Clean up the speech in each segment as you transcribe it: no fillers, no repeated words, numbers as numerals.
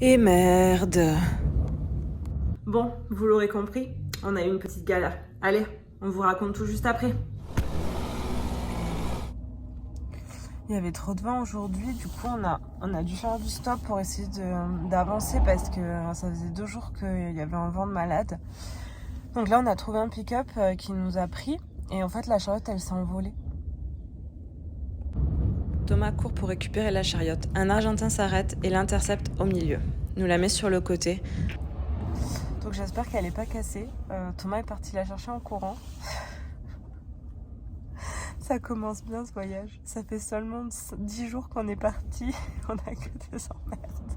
Et merde. Bon, vous l'aurez compris, on a eu une petite galère. Allez, on vous raconte tout juste après. Il y avait trop de vent aujourd'hui, du coup on a dû faire du stop pour essayer d'avancer parce que ça faisait 2 jours qu'il y avait un vent de malade. Donc là on a trouvé un pick-up qui nous a pris et en fait la chariote elle s'est envolée. Thomas court pour récupérer la chariote. Un Argentin s'arrête et l'intercepte au milieu. Nous la met sur le côté. Donc j'espère qu'elle n'est pas cassée. Thomas est parti la chercher en courant. Ça commence bien ce voyage. Ça fait seulement 10 jours qu'on est parti. On a que des emmerdes.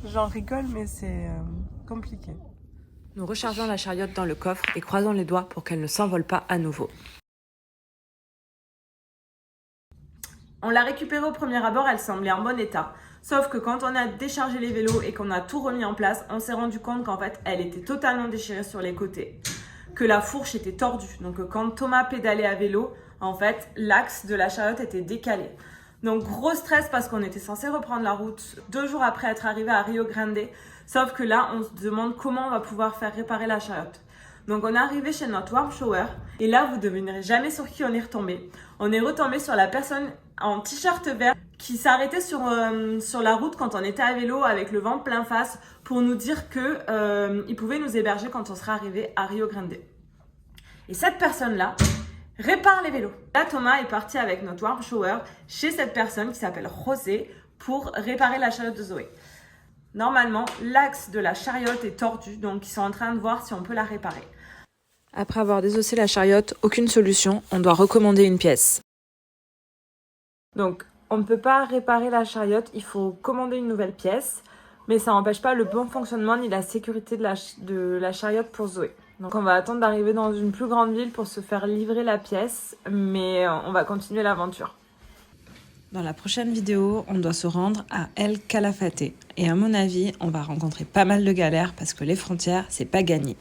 J'en rigole, mais c'est compliqué. Nous rechargeons la chariote dans le coffre et croisons les doigts pour qu'elle ne s'envole pas à nouveau. On l'a récupérée au premier abord, elle semblait en bon état. Sauf que quand on a déchargé les vélos et qu'on a tout remis en place, on s'est rendu compte qu'en fait, elle était totalement déchirée sur les côtés. Que la fourche était tordue. Donc quand Thomas pédalait à vélo, en fait, l'axe de la chariote était décalé. Donc gros stress parce qu'on était censé reprendre la route 2 jours après être arrivé à Rio Grande. Sauf que là, on se demande comment on va pouvoir faire réparer la chariote. Donc on est arrivé chez notre warm shower et là vous ne devinerez jamais sur qui on est retombé. On est retombé sur la personne en t-shirt vert qui s'arrêtait sur la route quand on était à vélo avec le vent plein face pour nous dire qu'il pouvait nous héberger quand on serait arrivé à Rio Grande. Et cette personne-là répare les vélos. Là, Thomas est parti avec notre warm shower chez cette personne qui s'appelle José pour réparer la chariote de Zoé. Normalement, l'axe de la chariote est tordu, donc ils sont en train de voir si on peut la réparer. Après avoir désossé la chariote, aucune solution, on doit recommander une pièce. Donc, on ne peut pas réparer la chariote, il faut commander une nouvelle pièce, mais ça n'empêche pas le bon fonctionnement ni la sécurité de la chariote pour Zoé. Donc, on va attendre d'arriver dans une plus grande ville pour se faire livrer la pièce, mais on va continuer l'aventure. Dans la prochaine vidéo, on doit se rendre à El Calafate. Et à mon avis, on va rencontrer pas mal de galères parce que les frontières, c'est pas gagné.